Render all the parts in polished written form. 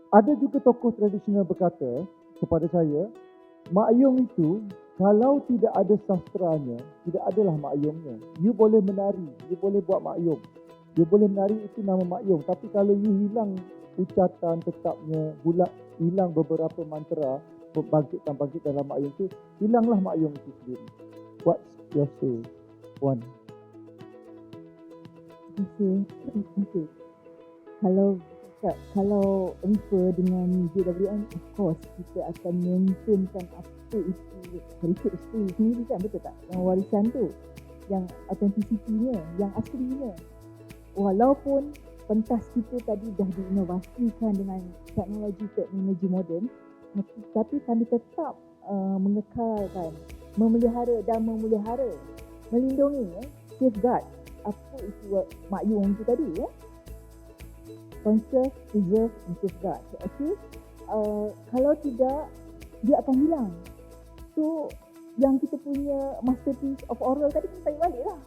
Ada juga tokoh tradisional berkata kepada saya, Mak Yong itu kalau tidak ada sastranya, tidak adalah Mak Yongnya. You boleh menari, you boleh buat Mak Yong. You boleh menari, itu nama Mak Yong. Tapi kalau you hilang ucatan tetapnya, hilang beberapa mantra, bangkit dalam Mak Yong itu, hilanglah Mak Yong itu sendiri. What's your say, Wan? Okay. Kalau refer dengan JWM, of course kita akan maintainkan apa itu heritage tu sendiri kan, betul tak? Yang warisan tu, yang authenticity-nya, yang aslinya. Walaupun pentas kita tadi dah diinovasikan dengan teknologi moden, tapi kami tetap mengekalkan, memelihara, melindungi, safeguard apa itu Mak Yong tu tadi ya. Conserve, preserve and safeguard. Okay? Kalau tidak, dia akan hilang. So, yang kita punya masterpiece of oral tadi kita tarik balik lah.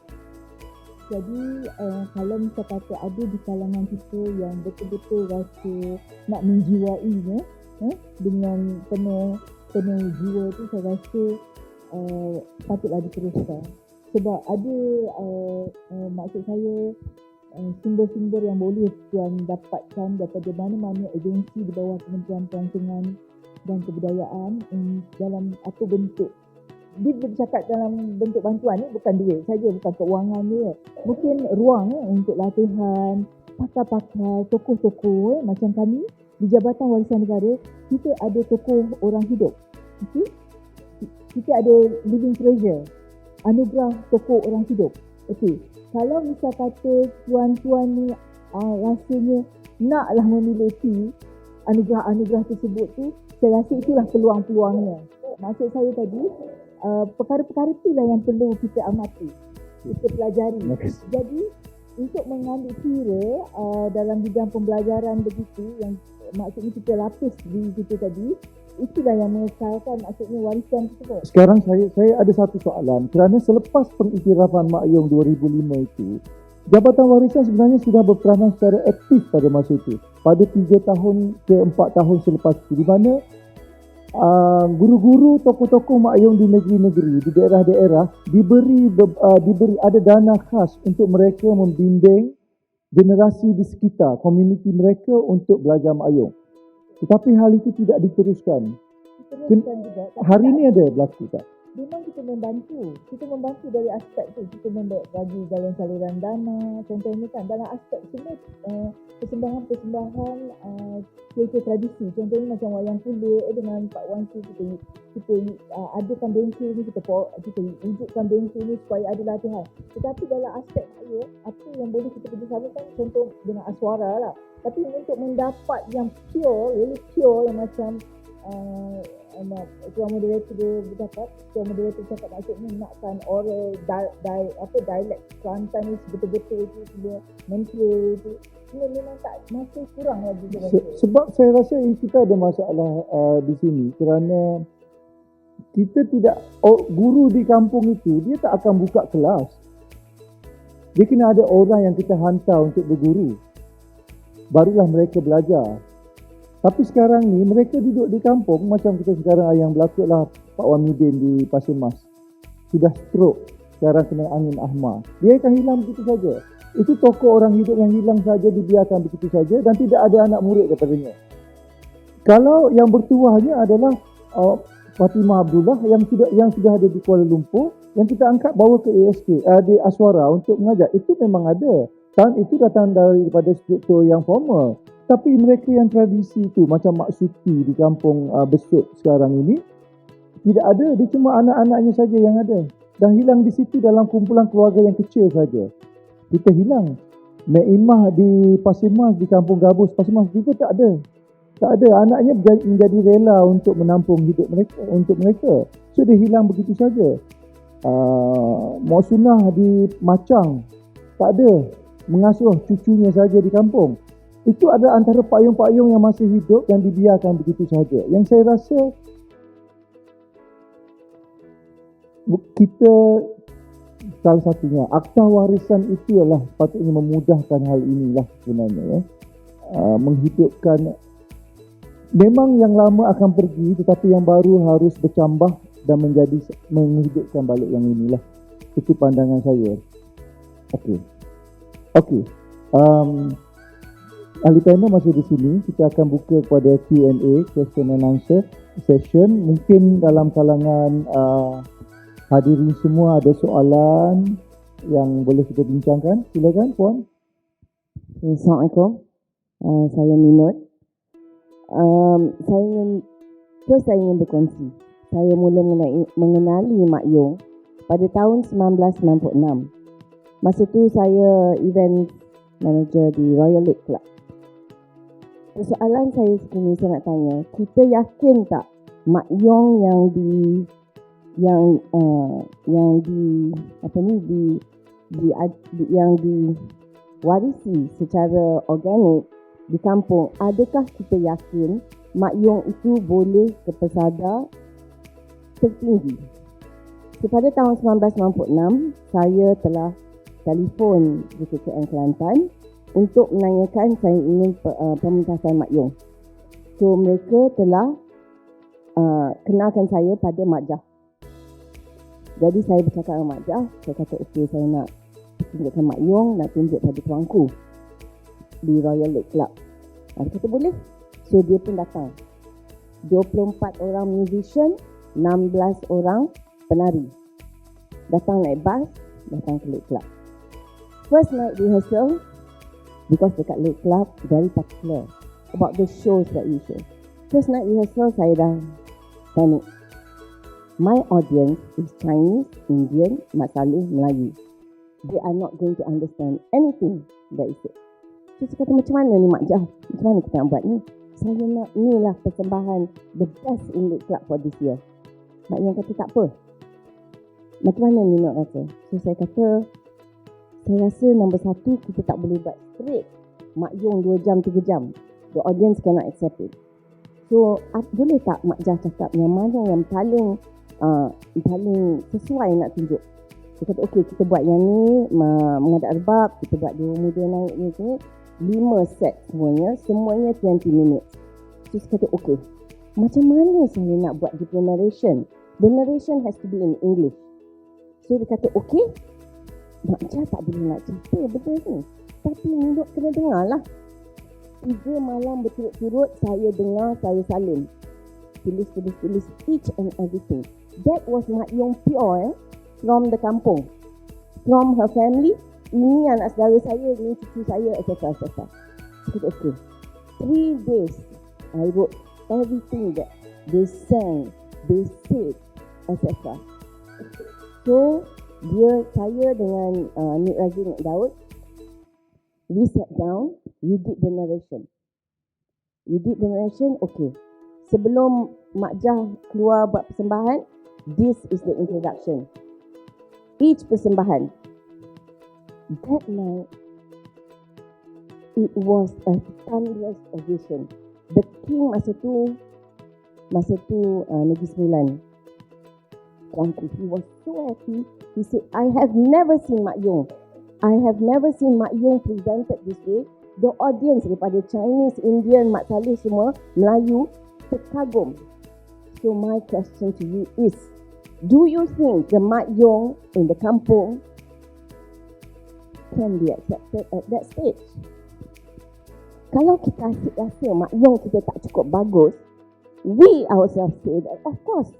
Jadi, kalau misal kata ada di kalangan kita yang betul-betul rasa nak menjiwainya, dengan penuh jiwa tu, saya rasa patutlah diteruskan. Sebab ada, maksud saya, sumber-sumber yang boleh tuan dapatkan daripada mana-mana agensi di bawah Kementerian Pelancongan dan Kebudayaan dalam apa bentuk. Dia bercakap dalam bentuk bantuan ni, bukan duit saja, bukan keuangan dia. Mungkin ruang untuk latihan, pakar-pakar, tokoh-tokoh macam kami di Jabatan Warisan Negara, kita ada tokoh orang hidup. Okay? Kita ada living treasure, anugerah tokoh orang hidup. Okey, kalau misal kata tuan-tuan ni rasanya naklah memiliki anugerah-anugerah tersebut tu, saya rasa itulah peluang-peluangnya. Maksud saya tadi, perkara-perkara itulah yang perlu kita amati, kita pelajari. Jadi, untuk mengambil kira dalam bidang pembelajaran begitu, yang maksudnya kita lapis di situ tadi, itulah yang mengekalkan maksudnya warisan tersebut. Sekarang saya ada satu soalan, kerana selepas pengiktirafan Mak Yong 2005 itu, Jabatan Warisan sebenarnya sudah berperanan secara aktif pada masa itu, pada 3 tahun ke 4 tahun selepas itu, di mana guru-guru, tokoh-tokoh Mak Yong di negeri-negeri, di daerah-daerah diberi ada dana khas untuk mereka membimbing generasi di sekitar, komuniti mereka untuk belajar Mak Yong. Tetapi hal itu tidak diteruskan. Juga. Hari ini ada berlaku tak? Memang kita membantu dari aspek tu, kita bagi dalam saluran dana, contohnya kan dalam aspek semua persembahan kultur tradisi, contohnya macam wayang kulit dengan Pak Wan Su, kita adakan bengkel ni, kita wujudkan bengkel ni supaya ada latihan. Tetapi dalam aspek saya, apa yang boleh kita kerjasamakan, contoh dengan Aswara lah. Tapi untuk mendapat yang pure, really pure, yang macam Tuan Moderator dia bercakap maksudnya nakkan oral dialek Kelantan ni betul-betul tu dia menteri tu, memang tak, masih kurang lagi. Sebab saya rasa kita ada masalah di sini, kerana kita tidak, guru di kampung itu dia tak akan buka kelas, dia kena ada orang yang kita hantar untuk berguru, barulah mereka belajar. Tapi sekarang ni mereka duduk di kampung, macam kita sekarang yang berlaku lah Pak Wan Midin di Pasir Mas, sudah stroke, sekarang kena angin ahmar, dia akan hilang begitu saja. Itu tokoh orang hidup yang hilang saja, dibiarkan begitu saja dan tidak ada anak murid daripadanya. Kalau yang bertuahnya adalah Fatimah Abdullah yang sudah ada di Kuala Lumpur, yang kita angkat bawa ke ASK di Aswara untuk mengajar, itu memang ada. Dan itu datang daripada struktur yang formal. Tapi mereka yang tradisi itu, macam Mak Suti di kampung Besut sekarang ini, tidak ada. Dia cuma anak-anaknya saja yang ada. Dan hilang di situ dalam kumpulan keluarga yang kecil saja. Kita hilang. Mek Imah di Pasir Mas, di kampung Gabus Pasir Mas juga tak ada. Tak ada. Anaknya menjadi rela untuk menampung hidup mereka, untuk mereka. So dia hilang begitu saja. Mak Sunah di Macang, tak ada. Mengasuh cucunya saja di kampung. Itu adalah antara payung-payung yang masih hidup dan dibiarkan begitu saja. Yang saya rasa kita, salah satunya, Akta Warisan itu adalah patutnya memudahkan hal inilah sebenarnya, menghidupkan memang yang lama akan pergi, tetapi yang baru harus bercambah dan menghidupkan balik yang inilah. Itu pandangan saya. Okey. Ahli panel masih di sini. Kita akan buka kepada Q&A, question and answer session. Mungkin dalam kalangan hadirin semua ada soalan yang boleh kita bincangkan. Silakan, Puan. Assalamualaikum. Saya Minot. Saya ingin berkongsi. Saya mula mengenali Mak Yong pada tahun 1996. Masa tu saya event manager di Royal Lake Club. Persoalan saya sekini saya nak tanya, kita yakin tak Mak Yong yang diwarisi secara organik di kampung, adakah kita yakin Mak Yong itu boleh ke pesada tertinggi? Pada tahun 1996, saya telah telefon JKKN Kelantan untuk menanyakan saya ingin pementasan Mak Yong. So mereka telah kenalkan saya pada Mak Jah. Jadi saya bercakap dengan Mak Jah, saya kata okey, saya nak tunjukkan Mak Yong, nak tunjuk pada tuanku di Royal Lake Club. Dia kata boleh. So dia pun datang. 24 orang musician, 16 orang penari. Datang naik bas, datang ke Lake Club. First night rehearsal, because dekat Lake Club very particular about the shows that we show. First night rehearsal, saya dah panik. My audience is Chinese, Indian, Mat Salleh, Melayu. They are not going to understand anything that is said. So saya kata, macam mana ni Mak Jah? Macam mana kita nak buat ni? Saya nak inilah persembahan the best in Lake Club for this year. Mak Yong kata tak apa. Macam mana ni nak rasa? So saya kata, saya rasa nombor satu, kita tak boleh buat straight Mak Yong 2 jam, 3 jam. The audience cannot accept it. So boleh tak Mak Jah cakap yang mana yang paling sesuai nak tunjuk? Dia kata okey, kita buat yang ni, mengadap rebab, kita buat dua muda naik ni, 5 set semuanya 20 minutes. So saya kata okey, macam mana saya nak buat the narration? The narration has to be in English. So dia kata okey, Mak Jah tak boleh nak cerita benda ni, tapi Minot kena dengar lah. 3 malam berturut-turut saya dengar, saya salin. Tulis each and everything. That was Mak Yong pure from the kampung. From her family, ini anak saudara saya, ini cucu saya, etc. Okay. 3 days, I wrote everything that they sang, they said, etc. So, saya dengan Nik Razi, Nik Daud, we sat down, we did the narration. Okay. Sebelum Mak Jah keluar buat persembahan, this is the introduction. Each persembahan. That night, it was a thunderous ovation. The king masa tu Negeri Sembilan. He was so happy. He said, I have never seen Mak Yong. I have never seen Mak Yong presented this way. The audience daripada Chinese, Indian, Mat Salleh semua, Melayu, terkagum. So my question to you is, do you think the Mak Yong in the kampung can be accepted at that stage? Kalau kita rasa Mak Yong kita tak cukup bagus, we ourselves say that of course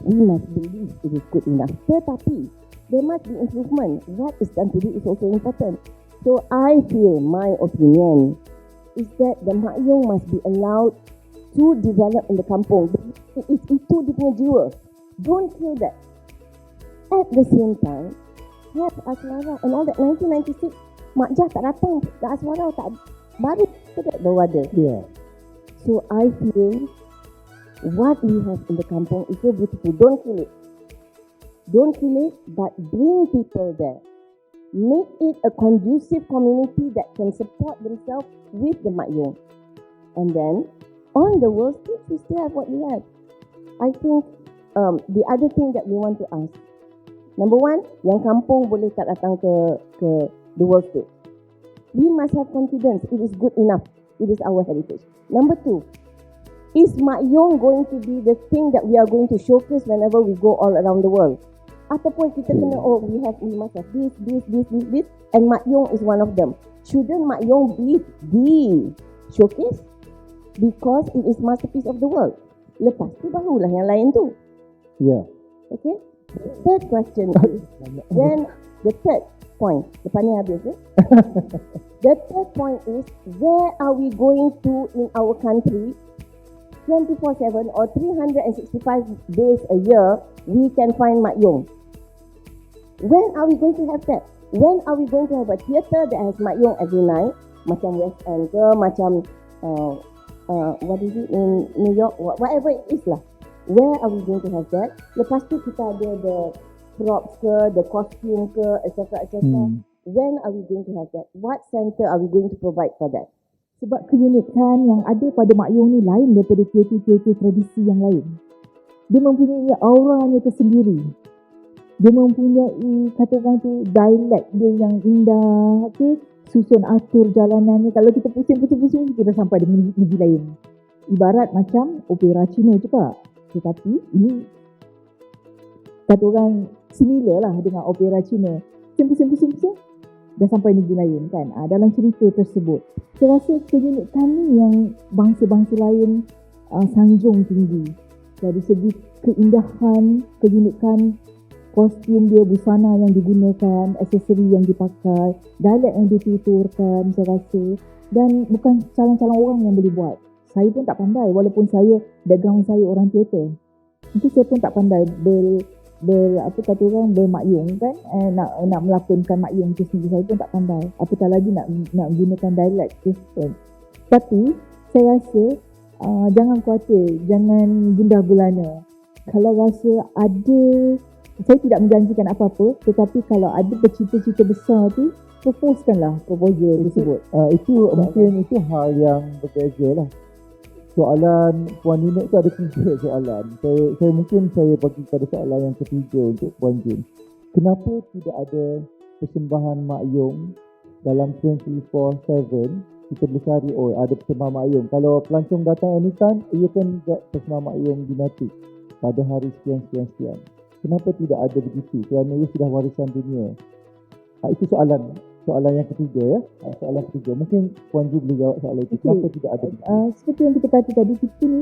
we must believe it is good enough. Tetapi there must be improvement. What is done today is also important. So I feel, my opinion is that the Mak Yong must be allowed to develop in the kampung. Itu dia punya jiwa. Don't kill that. At the same time, have Asmara and all that. 1996, Mak Jah tak datang. Asmara tak baru tidak baru ada. Yeah. So I feel what we have in the kampung is so beautiful. Don't kill it. Don't kill it, but bring people there. Make it a conducive community that can support themselves with the Mak Yong. And then, on the world stage, we still have what we have. I think the other thing that we want to ask, number one, yang kampung boleh tak datang ke the world stage. We must have confidence. It is good enough. It is our heritage. Number 2, is Mak Yong going to be the thing that we are going to showcase whenever we go all around the world? Ataupun kita kena, we must have this, and Mak Yong is one of them. Shouldn't Mak Yong be the showcase? Because it is masterpiece of the world. Lepas tu barulah yang lain tu. Ya. Okay? The third question is, then the third point, lepas ni habis The third point is, where are we going to in our country 24/7 or 365 days a year we can find Mak Yong? When are we going to have that? When are we going to have a theatre that has Mak Yong every night? Macam West End ke, macam what is it in New York, whatever it is lah. Where are we going to have that? Lepas tu kita ada the props ke, the costume ke, etc. When are we going to have that? What center are we going to provide for that? Sebab keunikan yang ada pada Mak Yong ni lain daripada teater-teater tradisi yang lain. Dia mempunyai auranya tersendiri. Dia mempunyai, kata orang tu, dialek dia yang indah, susun atur jalanannya. Kalau kita pusing-pusing, kita dah sampai di negeri lain. Ibarat macam opera Cina juga. Tetapi ini, kata orang, similar lah dengan opera Cina. Pusing-pusing, dah sampai negeri lain kan. Dalam cerita tersebut, saya rasa keunikan ni yang bangsa-bangsa lain sanjung tinggi. Dari segi keindahan, keunikan kostum dia, busana yang digunakan, aksesori yang dipakai, dialek yang dituturkan, saya rasa. Dan bukan calon-calon orang yang boleh buat. Saya pun tak pandai, walaupun background saya orang teater. Itu saya pun tak pandai bermak yong kan, nak melakonkan mak yong tu sendiri. Saya pun tak pandai, apatah lagi nak gunakan dialek Kristen. Tapi saya rasa jangan khawatir, jangan gundah gulana. Kalau rasa ada, saya tidak menjanjikan apa-apa, tetapi kalau ada bercita-cita besar tu, proposekanlah proposal tersebut. Mungkin itu hal yang berbeza lah. Soalan Puan Nina tu ada 3 soalan. Saya bagi pada soalan yang ketiga untuk Puan Jun. Kenapa tidak ada persembahan Mak Yong dalam 24/7? Kita boleh cari, ada persembahan Mak Yong. Kalau pelancong datang anytime, you can get persembahan Mak Yong di Matic pada hari sekian. Kenapa tidak ada begitu? Kerana ia sudah warisan dunia. Itu soalan yang ketiga ya. Soalan ketiga. Mungkin Puan Ju boleh jawab soalan itu. Kenapa tidak ada begitu? Seperti yang kita kata tadi, kita ni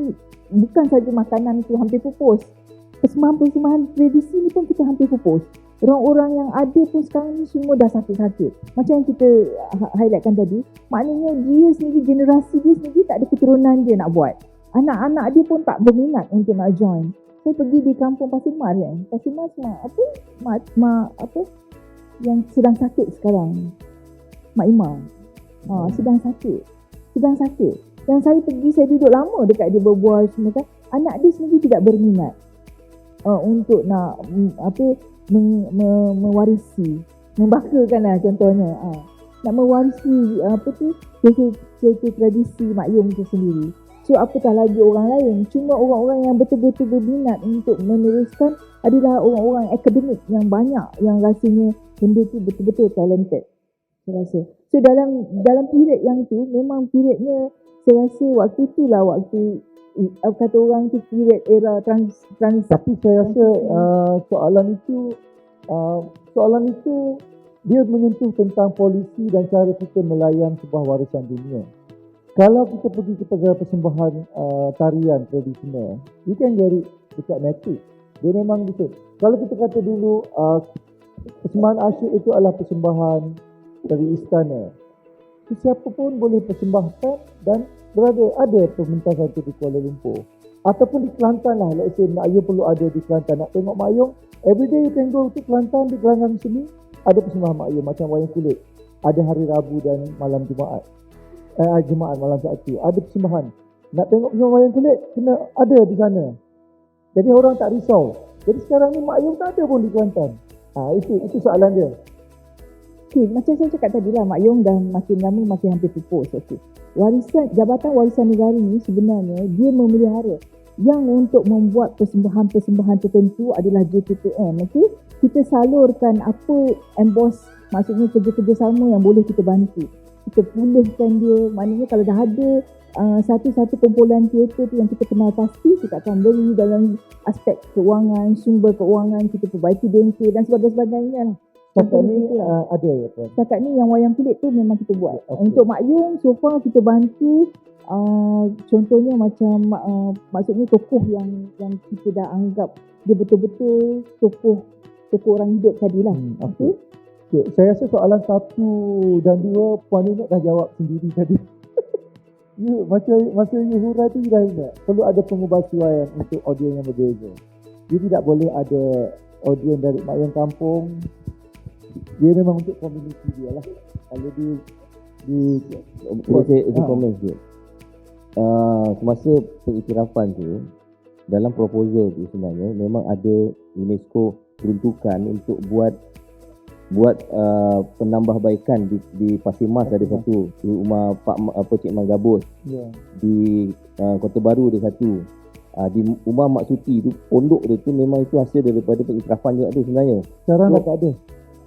bukan saja makanan itu hampir pupus. Persembahan tradisi ni pun kita hampir pupus. Orang-orang yang ada pun sekarang ni semua dah sakit-sakit. Macam yang kita highlightkan tadi, maknanya dia sendiri, generasi dia sendiri tak ada keturunan dia nak buat. Anak-anak dia pun tak berminat untuk nak join. Saya pergi di kampung Pasir Mas kan. Pasir Mas yang sedang sakit sekarang. Mak Imam. Sedang sakit. Dan saya pergi, saya duduk lama dekat dia berbual semua kan. Anak dia sendiri tidak berminat untuk nak mewarisi, membakakan lah contohnya. Nak mewarisi tradisi Mak Yong itu sendiri. So apatah lagi orang lain. Cuma orang-orang yang betul-betul berminat untuk meneruskan adalah orang-orang akademik yang banyak, yang rasanya benda tu betul-betul talented, saya rasa. So dalam period yang tu, memang periodnya saya rasa waktu tu lah waktu kata orang tu period era trans. Tapi saya rasa soalan itu dia menyentuh tentang polisi dan cara kita melayan sebuah warisan dunia. Kalau kita pergi kepada persembahan tarian tradisional, you can get it dekat Matic. Dia memang betul. Kalau kita kata dulu persembahan asyik itu adalah persembahan dari istana, siapa pun boleh persembahkan dan ada pementasan itu di Kuala Lumpur ataupun di Kelantan lah. Let's say Mak Yong perlu ada di Kelantan, nak tengok Mak Yong, everyday you can go to Kelantan. Di Kelantan sini ada persembahan Mak Yong macam wayang kulit, ada hari Rabu dan malam Jumaat. Jumaat malam Sabtu ada persembahan. Nak tengok persembahan wayang kulit, kena ada di sana. Jadi orang tak risau. Jadi sekarang ni Mak Yong tak ada pun di Kelantan. Itu soalan dia. Macam saya cakap tadi lah, Mak Yong dah makin lama makin hampir pupus. Jabatan Warisan Negara ni sebenarnya dia memelihara. Yang untuk membuat persembahan-persembahan tertentu adalah JPTN. Kita salurkan apa emboss, maksudnya kerja-kerja sama yang boleh kita bantu. kita pulihkan dia. Maknanya kalau dah ada satu-satu kumpulan teater tu yang kita kenal pasti, kita akan beri dalam aspek keuangan, sumber keuangan, kita perbaiki bengkel dan sebagainya lah. Setakat ni ada ya Puan? Setakat ni yang wayang kulit tu memang kita buat. Okay. Untuk Mak Yung, so far kita bantu contohnya macam maksudnya tokoh yang kita dah anggap dia betul-betul tokoh orang hidup tadilah. Okay. Saya rasa soalan 1 dan 2 Puan Inok dah jawab sendiri tadi. Masa Yuhura tu dah ingat perlu ada pengubahsuaian untuk audiens yang berbeza. Dia tidak boleh ada audiens dari Mak Yung kampung. Dia memang untuk komuniti dia lah. Kalau saya komen sikit. Semasa pengiktirafan tu, dalam proposal tu sebenarnya memang ada UNESCO peruntukan untuk buat penambahbaikan di Pasir Mas ada satu, di rumah Cik Manggabus, di Kota Baru ada satu, di rumah Mak Suti tu, pondok dia tu memang itu hasil daripada pengiktirafan juga tu sebenarnya. sekarang dah tak ada.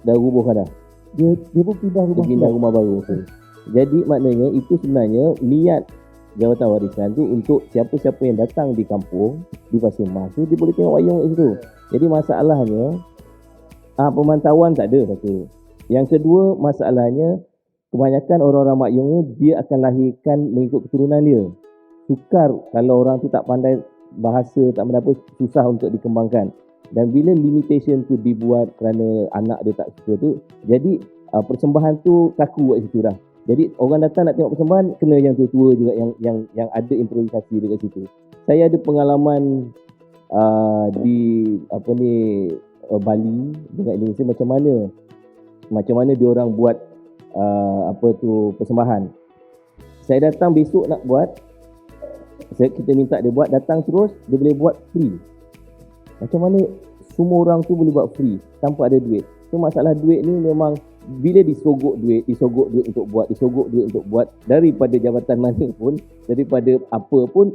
Dah rubuhkan dah. Dia pun pindah rumah. Dia pindah rumah baru. Jadi maknanya itu sebenarnya niat Jabatan Warisan tu untuk siapa-siapa yang datang di kampung di Pasir Mas tu dia boleh tengok wayang kat situ. Jadi masalahnya pemantauan tak ada satu. Yang kedua masalahnya kebanyakan orang-orang Mak Yung tu dia akan lahirkan mengikut keturunan dia. Sukar kalau orang tu tak pandai bahasa, tak pandai apa, susah untuk dikembangkan. Dan bila limitation tu dibuat kerana anak dia tak suka tu, jadi persembahan tu kaku kat situ dah. Jadi orang datang nak tengok persembahan kena yang tua-tua juga yang ada improvisasi dekat situ. Saya ada pengalaman di Bali dengan Indonesia macam mana dia orang buat persembahan. Saya datang besok nak buat, kita minta dia buat, datang terus dia boleh buat free. Macam mana semua orang tu boleh buat free tanpa ada duit. So masalah duit ni memang bila disogok duit untuk buat daripada jabatan mana pun, daripada apa pun,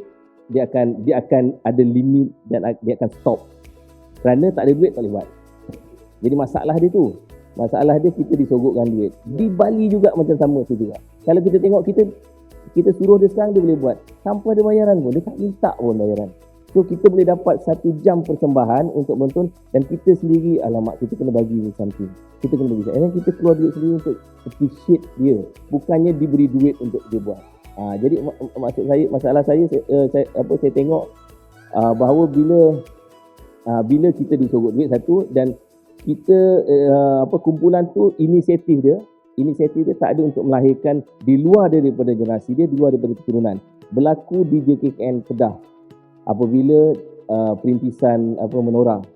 dia akan ada limit dan dia akan stop. Kerana tak ada duit tak boleh buat. Jadi masalah dia tu. Masalah dia kita disogokkan duit. Di Bali juga macam sama tu juga. Kalau kita tengok kita suruh dia sekarang dia boleh buat. Tanpa ada bayaran pun. Dia tak minta pun bayaran. So kita boleh dapat 1 jam persembahan untuk menonton dan kita sendiri alamak kita kena bagi something. Kita kena bagi. Dan kita keluar duit sendiri untuk appreciate dia. Bukannya diberi duit untuk dia buat. Jadi maksud saya, masalah saya tengok bahawa bila kita disogok duit satu dan kita kumpulan tu inisiatif dia tak ada untuk melahirkan di luar daripada generasi dia, di luar daripada keturunan. Berlaku di JKKN Kedah apabila perintisan menorah.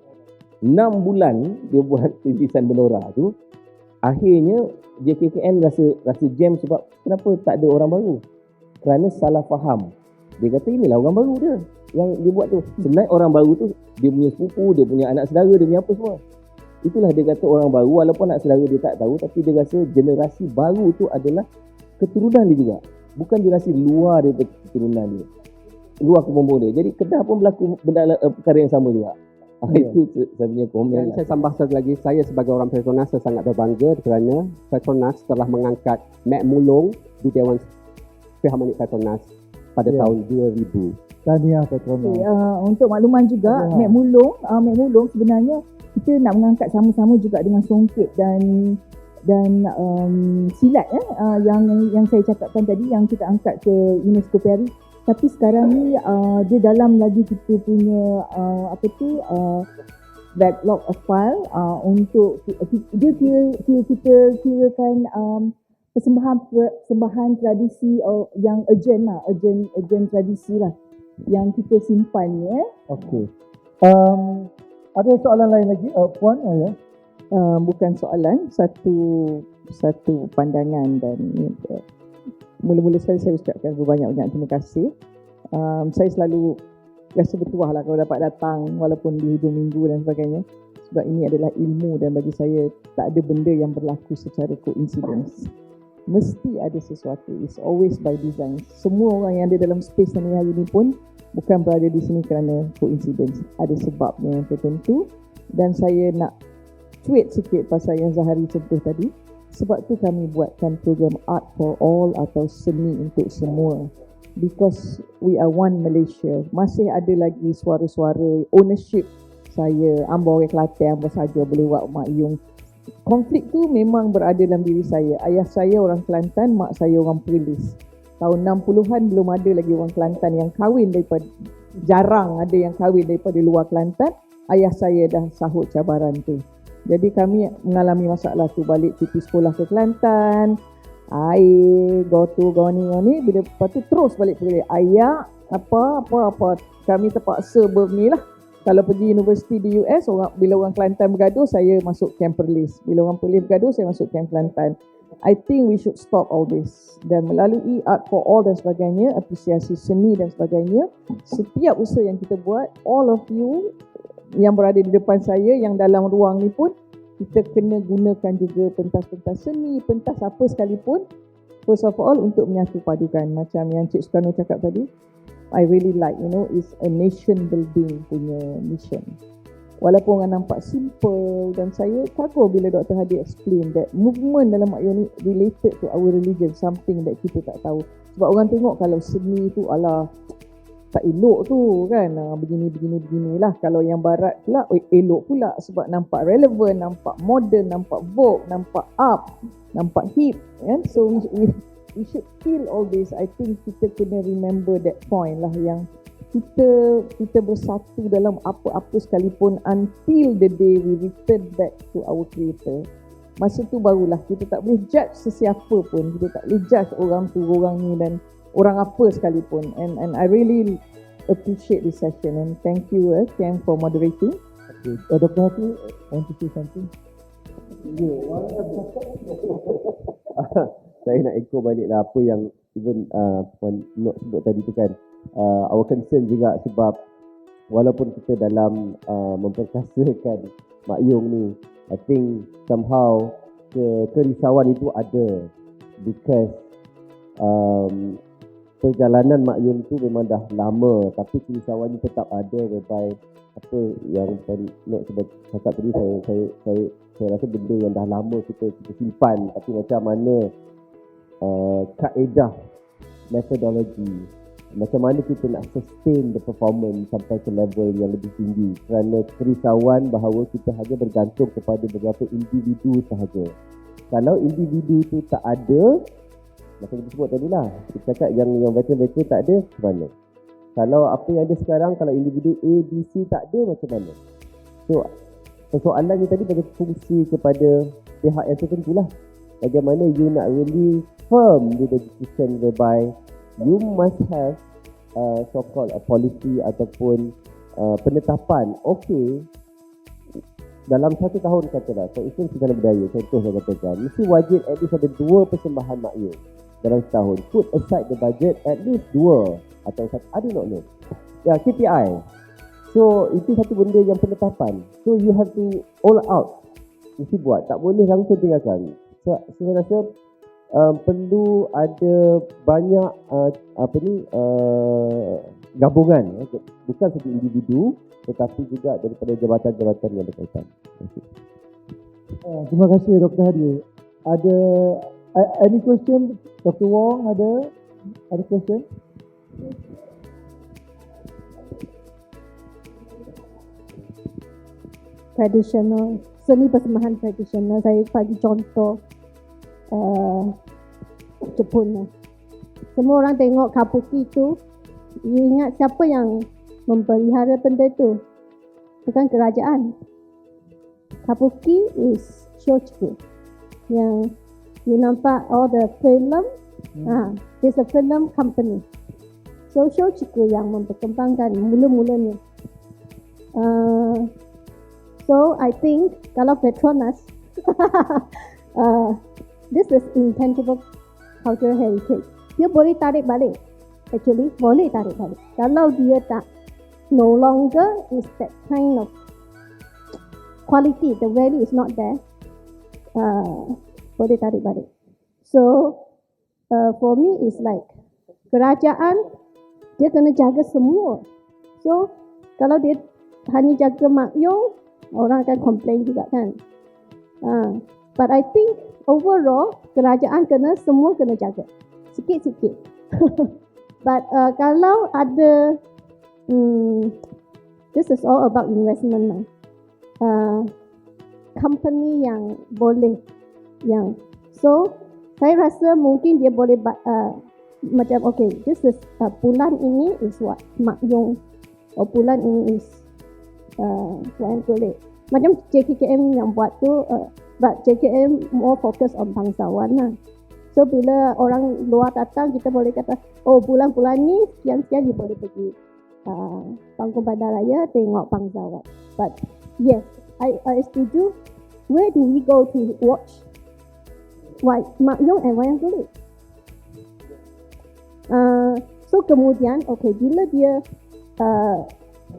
6 bulan dia buat perintisan menorah tu, akhirnya JKKN rasa jam sebab kenapa tak ada orang baru? Kerana salah faham. Dia kata inilah orang baru dia yang dia buat tu. Sebenarnya orang baru tu dia punya sepupu, dia punya anak saudara, dia punya apa semua. Itulah dia kata orang baru, walaupun anak saudara dia tak tahu, tapi dia rasa generasi baru tu adalah keturunan dia juga. Bukan generasi luar daripada keturunan dia, luar kepompong dia. Jadi Kedah pun berlaku perkara yang sama juga. Itu saya punya komen. Dan saya tambah satu lagi, saya sebagai orang Petronas saya sangat berbangga kerana Petronas telah mengangkat Mek Mulong di Dewan Philharmonik Petronas pada tahun 2000. Tahniah Petronas. Untuk makluman juga, Mek Mulong sebenarnya kita nak mengangkat sama-sama juga dengan songket dan silat yang saya cakapkan tadi yang kita angkat ke UNESCO Paris. Tapi sekarang ni dia dalam lagi kita punya backlog of file untuk dia kita kirakan persembahan tradisi yang urgent tradisi lah yang kita simpan ya. Okey. Ada soalan lain lagi Puan ya? Bukan soalan, satu pandangan dan mula-mula sekali saya ucapkan berbanyak-banyak terima kasih. Saya selalu rasa bertuah lah kalau dapat datang walaupun di hujung minggu dan sebagainya, sebab ini adalah ilmu dan bagi saya tak ada benda yang berlaku secara coincidence. Mesti ada sesuatu. It's always by design. Semua orang yang ada dalam space ni hari ni pun bukan berada di sini kerana coincidence. Ada sebabnya yang tertentu. Dan saya nak tweet sikit pasal yang Zahari sentuh tadi. Sebab tu kami buatkan program Art for All atau seni untuk semua. Because we are one Malaysia. Masih ada lagi suara-suara ownership saya, amba orang Kelantan, amba saja boleh buat Mak Yung. Konflik tu memang berada dalam diri saya. Ayah saya orang Kelantan, mak saya orang Perlis. Tahun 60-an belum ada lagi orang Kelantan yang kahwin daripada, jarang ada yang kahwin daripada luar Kelantan. Ayah saya dah sahut cabaran tu. Jadi kami mengalami masalah tu, balik cuti sekolah ke Kelantan, air, gotu, goni, bila lepas tu terus balik pergi ayak, apa. Kami terpaksa bernilah. Kalau pergi universiti di US, bila orang Kelantan bergaduh, saya masuk Camp Perlis. Bila orang Perlis bergaduh, saya masuk Camp Kelantan. I think we should stop all this. Dan melalui Art for All dan sebagainya, apresiasi seni dan sebagainya, setiap usaha yang kita buat, all of you yang berada di depan saya, yang dalam ruang ni pun, kita kena gunakan juga pentas-pentas seni, pentas apa sekalipun, first of all untuk menyatu padukan. Macam yang Cik Sukarno cakap tadi, I really like, it's a nation building punya mission. Walaupun orang nampak simple, dan saya kagum bila Dr. Hadi explain that movement dalam Mak Yung ni related to our religion, something that kita tak tahu. Sebab orang tengok kalau seni tu alah tak elok tu kan, begini lah. Kalau yang barat pula elok pula sebab nampak relevan, nampak modern, nampak vogue, nampak up, nampak hip kan. So we should kill all this. I think kita kena remember that point lah, yang kita bersatu dalam apa-apa sekalipun until the day we return back to our creator. Masa tu barulah kita tak boleh judge sesiapa pun, kita tak boleh judge orang tu, orang ni dan orang apa sekalipun. And I really appreciate this session and thank you Ken for moderating. Okay. Dr. Hati, want to say something? Saya nak echo balik lah apa yang even Puan Nok sebut tadi tu kan. Our concern juga sebab walaupun kita dalam memperkasakan Mak Yung ni, I think somehow kerisauan itu ada because perjalanan Mak Yung tu memang dah lama, tapi kerisauan ni tetap ada, whereby apa yang Nok sebut cakap tadi, saya rasa benda yang dah lama kita simpan, tapi macam mana kaedah, metodologi, macam mana kita nak sustain the performance sampai ke level yang lebih tinggi, kerana kerisauan bahawa kita hanya bergantung kepada beberapa individu sahaja. Kalau individu tu tak ada, macam kita sebut tadi lah, kita cakap yang veteran-veteran tak ada, macam mana? Kalau apa yang ada sekarang, kalau individu A, B, C tak ada, macam mana? So, persoalan ni tadi bagi fungsi kepada pihak yang tertentu lah. Bagaimana you nak really firm with the decision whereby you must have so-called a policy ataupun penetapan. Okay, dalam 1 tahun katalah, for instance Sukan Budaya, contoh saya katakan, mesti wajib at least ada 2 persembahan Mak Yung dalam setahun. Put aside the budget, at least 2 atau 1, I do not know. Ya, KPI. So, itu satu benda yang penetapan. So, you have to all out. Mesti buat. Tak boleh langsung tinggalkan. So, saya rasa perlu ada banyak gabungan. Bukan satu individu, tetapi juga daripada jabatan-jabatan yang berkaitan. Terima kasih Dr. Hadi. Ada any question? Dr. Wong ada question? Tradisional, seni persembahan tradisional. Saya bagi contoh Jepun. Semua orang tengok kabuki tu, you ingat siapa yang memelihara benda tu? Bukan kerajaan. Kabuki is shochiku. Yang you nampak all the film, it's a film company. So shochiku yang memperkembangkan mula-mulanya. So I think kalau Petronas, this is intangible cultural heritage. Dia boleh tarik balik. Actually, boleh tarik balik. Kalau dia tak, no longer is that kind of quality, the value is not there, boleh tarik balik. So, for me is like, kerajaan, dia kena jaga semua. So, kalau dia hanya jaga Mak Yung, orang akan complain juga kan. But I think overall kerajaan semua kena jaga sikit-sikit. But kalau ada this is all about investment lah. Company yang boleh so saya rasa mungkin dia boleh macam okay, this is bulan ini is what Mak Yong, bulan ini is Tuan Kulit. Macam JKKM yang buat tu, but JKKM more focus on bangsawan lah. So bila orang luar datang, kita boleh kata, oh bulan-bulan ni sekian-sekian dia boleh pergi Panggung Bandaraya tengok bangsawan. But yes, I setuju. Where do we go to watch Mak Yong and Wayang Kulit? So kemudian, okay, bila dia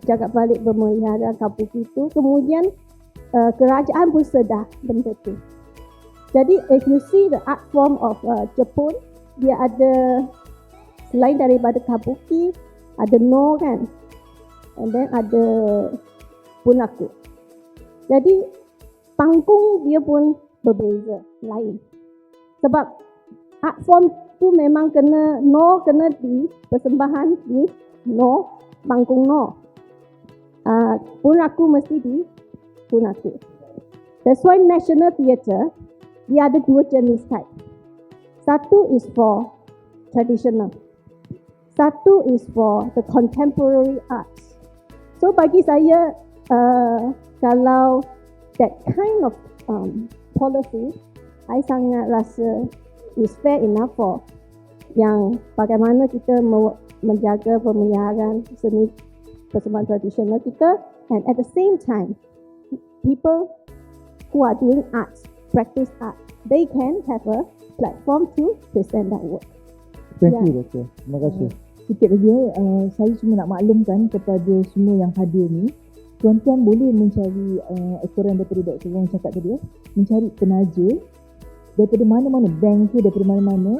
jaga balik pemelihara kampung itu, kemudian kerajaan pun sedar benda tu. Jadi if you see the art form of Jepun, dia ada selain daripada kabuki, ada no kan, and then ada bunraku. Jadi panggung dia pun berbeza, lain. Sebab art form tu memang kena di persembahan di no, panggung no. Bunraku mesti di bunraku. That's why National Theatre dia ada dua jenis type. Satu is for traditional. Satu is for the contemporary arts. So bagi saya, kalau that kind of policy, I sangat rasa is fair enough for yang bagaimana kita menjaga pemeliharaan seni persembahan tradisional kita, and at the same time, people who are doing arts, practice art, they can have a platform to present that work. Thank you, Doktor. Terima kasih. Sikit lagi, saya cuma nak maklumkan kepada semua yang hadir ni, tuan-tuan boleh mencari ekoran daripada Dr. Wong cakap tadi, mencari penaja daripada mana-mana, bank ke daripada mana-mana,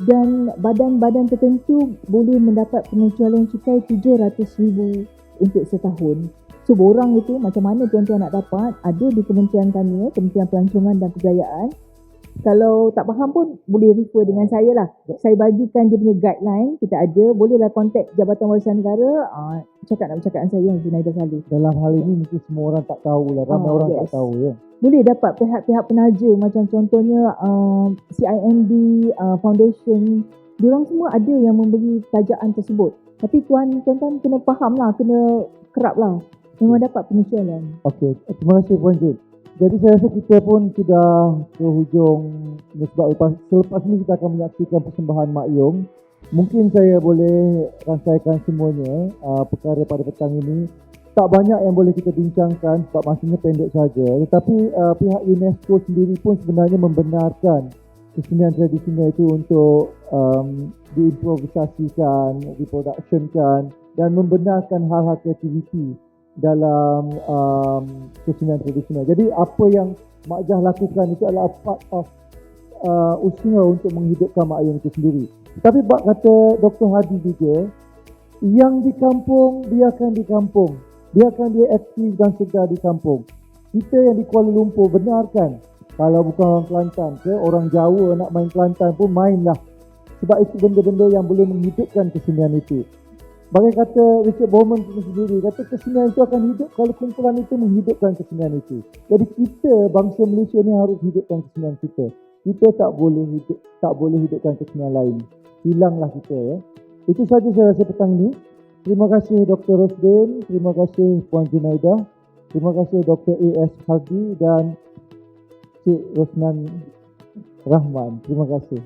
dan badan-badan tertentu boleh mendapat pengecualian cukai 700,000 untuk setahun. So borang itu macam mana tuan-tuan nak dapat, ada di kementerian kami, Kementerian Pelancongan dan Kebudayaan. Kalau tak faham pun boleh refer dengan saya lah. Saya bagikan dia punya guideline, kita ada. Bolehlah kontak Jabatan Warisan Negara, cakap nak bercakap dengan saya, Junaidah Saleh. Dalam hal ini mungkin semua orang tak tahu lah, ramai orang tak tahu ya. Boleh dapat pihak-pihak penaja macam contohnya CIMB Foundation. Diorang semua ada yang memberi tajaan tersebut. Tapi tuan-tuan kena faham lah, kena kerap lah. Memang dapat pengecualian. Okey, terima kasih Puan Jun. Jadi saya rasa kita pun sudah ke hujung, sebab selepas ini kita akan menyaksikan persembahan Mak Yong. Mungkin saya boleh rangkaikan semuanya perkara pada petang ini. Tak banyak yang boleh kita bincangkan sebab masanya pendek saja. Tetapi pihak UNESCO sendiri pun sebenarnya membenarkan kesenian tradisional itu untuk diimprovisasikan, diproductionkan dan membenarkan hal-hal kreativiti dalam kesenian tradisional. Jadi apa yang Mak Jah lakukan itu adalah part of usaha untuk menghidupkan Mak Yong itu sendiri. Tapi bak kata Dr. Hadi juga, yang di kampung biarkan di kampung, biarkan dia aktif dan segar di kampung. Kita yang di Kuala Lumpur benarkan, kalau bukan orang Kelantan ke orang Jawa nak main Kelantan pun mainlah. Sebab itu benda-benda yang boleh menghidupkan kesenian itu. Bagai kata Richard Bowman sendiri, kata kesenian itu akan hidup kalau kumpulan itu menghidupkan kesenian itu. Jadi kita, bangsa Malaysia ni harus hidupkan kesenian kita. Kita tak boleh hidupkan kesenian lain. Hilanglah kita ya. Itu saja saya rasa petang ni. Terima kasih Dr. Rosdin, terima kasih Puan Junaidah, terima kasih Dr. A.S. Hardy dan Cik Rosnan Rahman. Terima kasih.